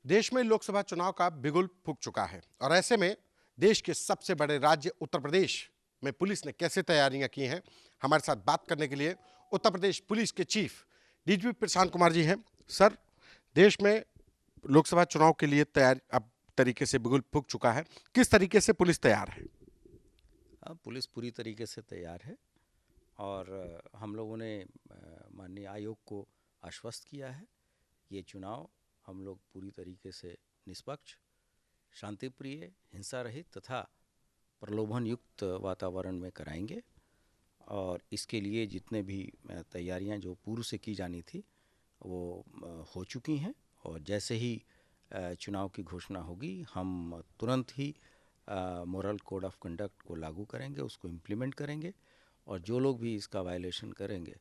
देश में लोकसभा चुनाव का बिगुल फूंक चुका है और ऐसे में देश के सबसे बड़े राज्य उत्तर प्रदेश में पुलिस ने कैसे तैयारियां की हैं, हमारे साथ बात करने के लिए उत्तर प्रदेश पुलिस के चीफ डीजीपी प्रशांत कुमार जी हैं। सर, देश में लोकसभा चुनाव के लिए तैयार अब तरीके से बिगुल फूंक चुका है, किस तरीके से पुलिस तैयार है? अब पुलिस पूरी तरीके से तैयार है और हम लोगों ने माननीय आयोग को आश्वस्त किया है। ये चुनाव हम लोग पूरी तरीके से निष्पक्ष, शांतिप्रिय, हिंसा रहित तथा प्रलोभन युक्त वातावरण में कराएंगे और इसके लिए जितने भी तैयारियां जो पूर्व से की जानी थी वो हो चुकी हैं और जैसे ही चुनाव की घोषणा होगी हम तुरंत ही मोरल कोड ऑफ कंडक्ट को लागू करेंगे, उसको इम्प्लीमेंट करेंगे और जो लोग भी इसका वायलेशन करेंगे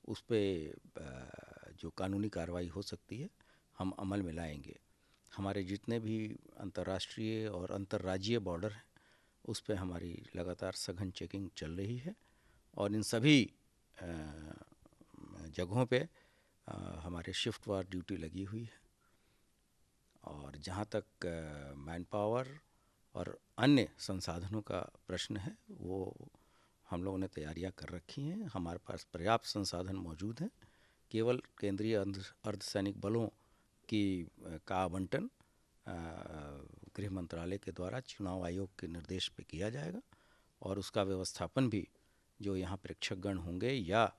उस पर जो कानूनी कार्रवाई हो सकती है हम अमल में लाएंगे। हमारे जितने भी अंतर्राष्ट्रीय और अंतर्राज्यीय बॉर्डर हैं उस पर हमारी लगातार सघन चेकिंग चल रही है और इन सभी जगहों पे हमारे शिफ्ट वार ड्यूटी लगी हुई है और जहाँ तक मैन पावर और अन्य संसाधनों का प्रश्न है वो हम लोगों ने तैयारियां कर रखी हैं। हमारे पास पर्याप्त संसाधन मौजूद हैं। केवल केंद्रीय अर्धसैनिक बलों की का आवंटन गृह मंत्रालय के द्वारा चुनाव आयोग के निर्देश पे किया जाएगा और उसका व्यवस्थापन भी जो यहाँ प्रेक्षकगण होंगे या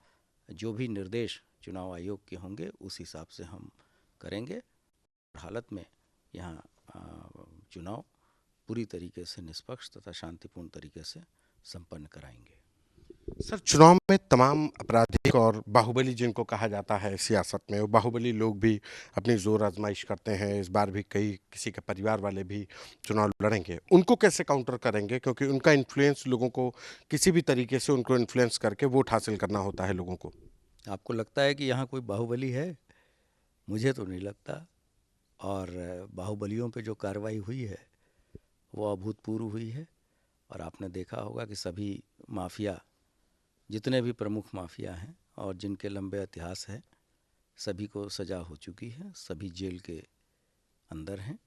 जो भी निर्देश चुनाव आयोग के होंगे उस हिसाब से हम करेंगे। हालत में यहाँ चुनाव पूरी तरीके से निष्पक्ष तथा शांतिपूर्ण तरीके से संपन्न कराएंगे। सर, चुनाव में तमाम आपराधिक और बाहुबली जिनको कहा जाता है सियासत में, वो बाहुबली लोग भी अपनी जोर आजमाइश करते हैं। इस बार भी कई किसी के परिवार वाले भी चुनाव लड़ेंगे, उनको कैसे काउंटर करेंगे? क्योंकि उनका इन्फ्लुएंस लोगों को किसी भी तरीके से उनको इन्फ्लुएंस करके वोट हासिल करना होता है लोगों को। आपको लगता है कि यहाँ कोई बाहुबली है? मुझे तो नहीं लगता। और बाहुबलियों पे जो कार्रवाई हुई है वो अभूतपूर्व हुई है और आपने देखा होगा कि सभी माफिया, जितने भी प्रमुख माफिया हैं और जिनके लंबे इतिहास है, सभी को सज़ा हो चुकी है, सभी जेल के अंदर हैं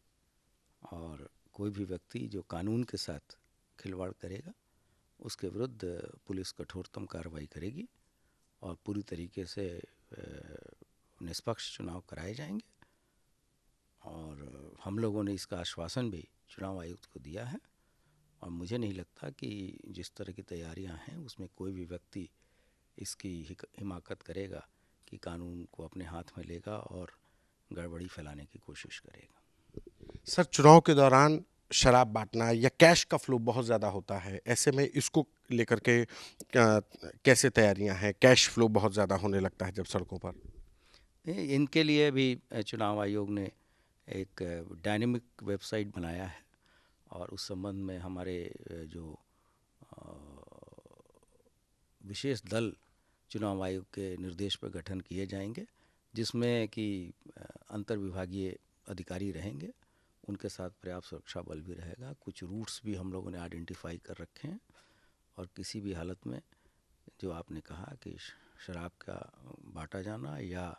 और कोई भी व्यक्ति जो कानून के साथ खिलवाड़ करेगा उसके विरुद्ध पुलिस कठोरतम कार्रवाई करेगी और पूरी तरीके से निष्पक्ष चुनाव कराए जाएंगे और हम लोगों ने इसका आश्वासन भी चुनाव आयुक्त को दिया है और मुझे नहीं लगता कि जिस तरह की तैयारियां हैं उसमें कोई भी व्यक्ति इसकी हिमाकत करेगा कि कानून को अपने हाथ में लेगा और गड़बड़ी फैलाने की कोशिश करेगा। सर, चुनाव के दौरान शराब बांटना या कैश का फ्लो बहुत ज़्यादा होता है, ऐसे में इसको लेकर के कैसे तैयारियां हैं? कैश फ्लो बहुत ज़्यादा होने लगता है जब सड़कों पर। इनके लिए भी चुनाव आयोग ने एक डायनेमिक वेबसाइट बनाया है और उस संबंध में हमारे जो विशेष दल चुनाव आयोग के निर्देश पर गठन किए जाएंगे जिसमें कि अंतर विभागीय अधिकारी रहेंगे, उनके साथ पर्याप्त सुरक्षा बल भी रहेगा। कुछ रूट्स भी हम लोगों ने आइडेंटिफाई कर रखे हैं और किसी भी हालत में जो आपने कहा कि शराब का बांटा जाना या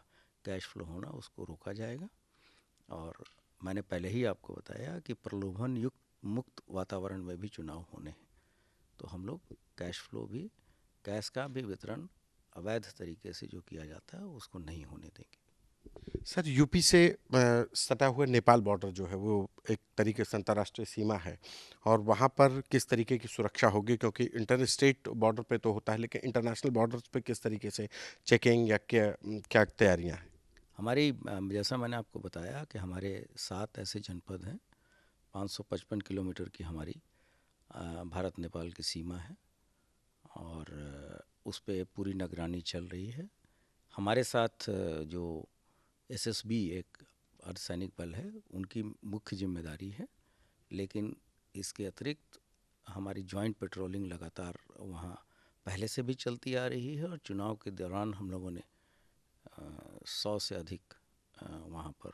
कैश फ्लो होना उसको रोका जाएगा और मैंने पहले ही आपको बताया कि प्रलोभन युक्त मुक्त वातावरण में भी चुनाव होने हैं तो हम लोग कैश फ्लो भी, कैश का भी वितरण अवैध तरीके से जो किया जाता है उसको नहीं होने देंगे। सर, यूपी से सटा हुआ नेपाल बॉर्डर जो है वो एक तरीके से अंतर्राष्ट्रीय सीमा है और वहाँ पर किस तरीके की सुरक्षा होगी? क्योंकि इंटर स्टेट बॉर्डर पे तो होता है, लेकिन इंटरनेशनल बॉर्डर्स पे किस तरीके से चेकिंग या क्या क्या तैयारियां हैं? हमारी जैसा मैंने आपको बताया कि हमारे 7 ऐसे जनपद हैं, 555 किलोमीटर की हमारी भारत नेपाल की सीमा है और उस पे पूरी निगरानी चल रही है। हमारे साथ जो एसएसबी एक अर्धसैनिक बल है उनकी मुख्य जिम्मेदारी है, लेकिन इसके अतिरिक्त हमारी जॉइंट पेट्रोलिंग लगातार वहाँ पहले से भी चलती आ रही है और चुनाव के दौरान हम लोगों ने 100 से अधिक वहाँ पर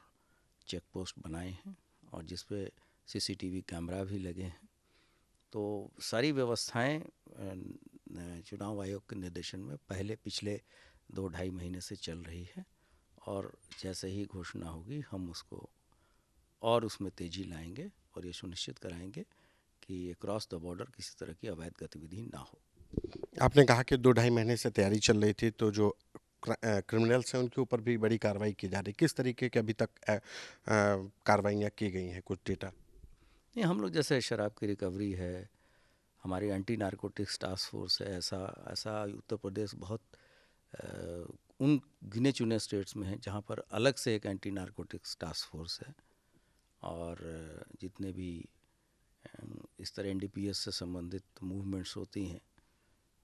चेक पोस्ट बनाए हैं और जिस पे सीसीटीवी कैमरा भी लगे हैं। तो सारी व्यवस्थाएं चुनाव आयोग के निर्देशन में पहले पिछले 2-2.5 महीने से चल रही है और जैसे ही घोषणा होगी हम उसको और उसमें तेज़ी लाएंगे और ये सुनिश्चित कराएंगे कि क्रॉस द बॉर्डर किसी तरह की अवैध गतिविधि ना हो। आपने कहा कि 2-2.5 महीने से तैयारी चल रही थी, तो जो क्रिमिनल्स हैं उनके ऊपर भी बड़ी कार्रवाई की जा रही है। किस तरीके की अभी तक कार्रवाइयाँ की गई हैं, कुछ डेटा? नहीं, हम लोग जैसे शराब की रिकवरी है, हमारी एंटी नारकोटिक्स टास्क फोर्स है, ऐसा ऐसा उत्तर प्रदेश बहुत उन गिने चुने स्टेट्स में है जहाँ पर अलग से एक एंटी नारकोटिक्स टास्क फोर्स है। और जितने भी इस तरह एनडीपीएस से संबंधित मूवमेंट्स होती हैं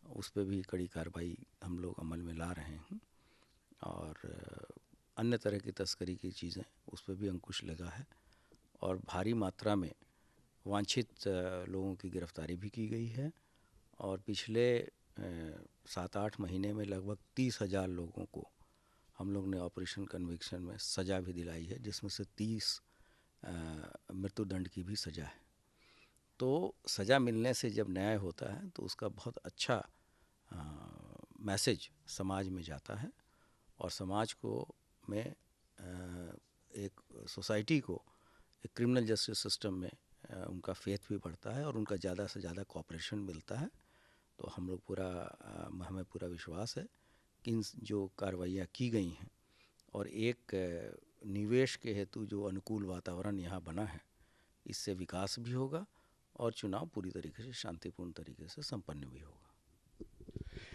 उस पर भी कड़ी कार्रवाई हम लोग अमल में ला रहे हैं। और अन्य तरह की तस्करी की चीज़ें उस पर भी अंकुश लगा है और भारी मात्रा में वांछित लोगों की गिरफ्तारी भी की गई है। और पिछले 7-8 महीने में लगभग 30,000 लोगों को हम लोग ने ऑपरेशन कन्विक्शन में सज़ा भी दिलाई है, जिसमें से 30 मृत्युदंड की भी सज़ा है। तो सज़ा मिलने से जब न्याय होता है तो उसका बहुत अच्छा मैसेज समाज में जाता है और समाज को में एक सोसाइटी को एक क्रिमिनल जस्टिस सिस्टम में उनका फेथ भी बढ़ता है और उनका ज़्यादा से ज़्यादा कोऑपरेशन मिलता है। तो हम लोग हमें पूरा विश्वास है कि इन जो कार्रवाइयाँ की गई हैं और एक निवेश के हेतु जो अनुकूल वातावरण यहाँ बना है, इससे विकास भी होगा और चुनाव पूरी तरीके से शांतिपूर्ण तरीके से संपन्न भी होगा।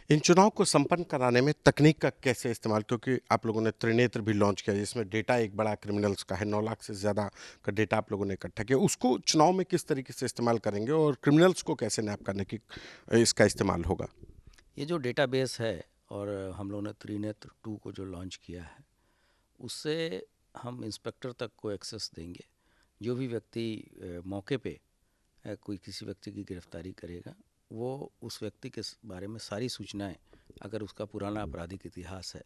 इन चुनाव को संपन्न कराने में तकनीक का कैसे इस्तेमाल, क्योंकि आप लोगों ने त्रिनेत्र भी लॉन्च किया जिसमें डेटा एक बड़ा क्रिमिनल्स का है, 9 लाख से ज़्यादा का डेटा आप लोगों ने इकट्ठा किया, उसको चुनाव में किस तरीके से इस्तेमाल करेंगे और क्रिमिनल्स को कैसे नैप करने की इसका इस्तेमाल होगा? ये जो डेटाबेस है और हम लोगों ने त्रिनेत्र 2 को जो लॉन्च किया है, उससे हम इंस्पेक्टर तक को एक्सेस देंगे। जो भी व्यक्ति मौके पे कोई किसी व्यक्ति की गिरफ्तारी करेगा, वो उस व्यक्ति के बारे में सारी सूचनाएं, अगर उसका पुराना आपराधिक इतिहास है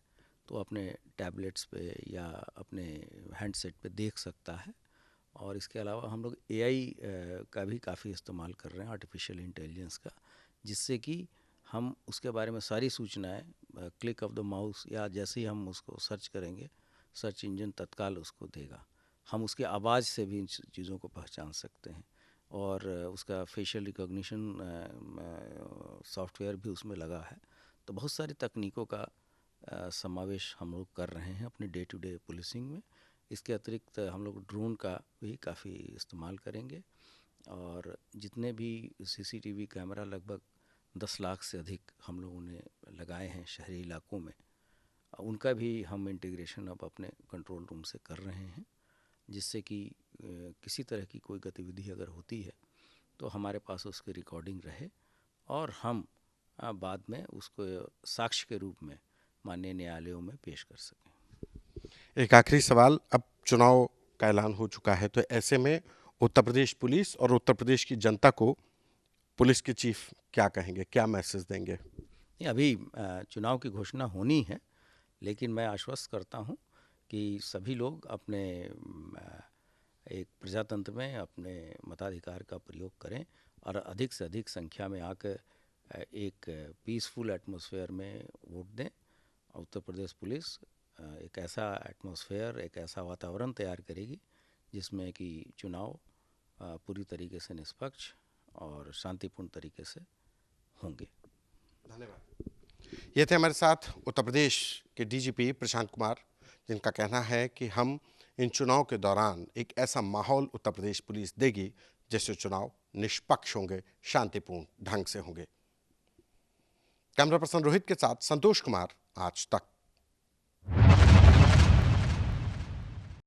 तो अपने टैबलेट्स पे या अपने हैंडसेट पे देख सकता है। और इसके अलावा हम लोग एआई का भी काफ़ी इस्तेमाल कर रहे हैं, आर्टिफिशियल इंटेलिजेंस का, जिससे कि हम उसके बारे में सारी सूचनाएं क्लिक ऑफ द माउस या जैसे ही हम उसको सर्च करेंगे, सर्च इंजन तत्काल उसको देगा। हम उसके आवाज़ से भी इन चीज़ों को पहचान सकते हैं और उसका फेशियल रिकॉग्निशन सॉफ्टवेयर भी उसमें लगा है। तो बहुत सारी तकनीकों का समावेश हम लोग कर रहे हैं अपने डे टू डे पुलिसिंग में। इसके अतिरिक्त हम लोग ड्रोन का भी काफ़ी इस्तेमाल करेंगे और जितने भी सीसीटीवी कैमरा लगभग 10 लाख से अधिक हम लोगों ने लगाए हैं शहरी इलाकों में, उनका भी हम इंटीग्रेशन अब अपने कंट्रोल रूम से कर रहे हैं, जिससे कि किसी तरह की कोई गतिविधि अगर होती है तो हमारे पास उसकी रिकॉर्डिंग रहे और हम बाद में उसको साक्ष्य के रूप में माननीय न्यायालयों में पेश कर सकें। एक आखिरी सवाल, अब चुनाव का ऐलान हो चुका है, तो ऐसे में उत्तर प्रदेश पुलिस और उत्तर प्रदेश की जनता को पुलिस के चीफ क्या कहेंगे, क्या मैसेज देंगे? नहीं, अभी चुनाव की घोषणा होनी है, लेकिन मैं आश्वस्त करता हूं कि सभी लोग अपने एक प्रजातंत्र में अपने मताधिकार का प्रयोग करें और अधिक से अधिक संख्या में आकर एक पीसफुल एटमॉस्फेयर में वोट दें। उत्तर प्रदेश पुलिस एक ऐसा एटमॉस्फेयर, एक ऐसा वातावरण तैयार करेगी जिसमें कि चुनाव पूरी तरीके से निष्पक्ष और शांतिपूर्ण तरीके से होंगे। धन्यवाद। ये थे हमारे साथ उत्तर प्रदेश के डीजीपी प्रशांत कुमार, जिनका कहना है कि हम इन चुनाव के दौरान एक ऐसा माहौल उत्तर प्रदेश पुलिस देगी जिससे चुनाव निष्पक्ष होंगे, शांतिपूर्ण ढंग से होंगे। कैमरा पर्सन रोहित के साथ संतोष कुमार, आज तक।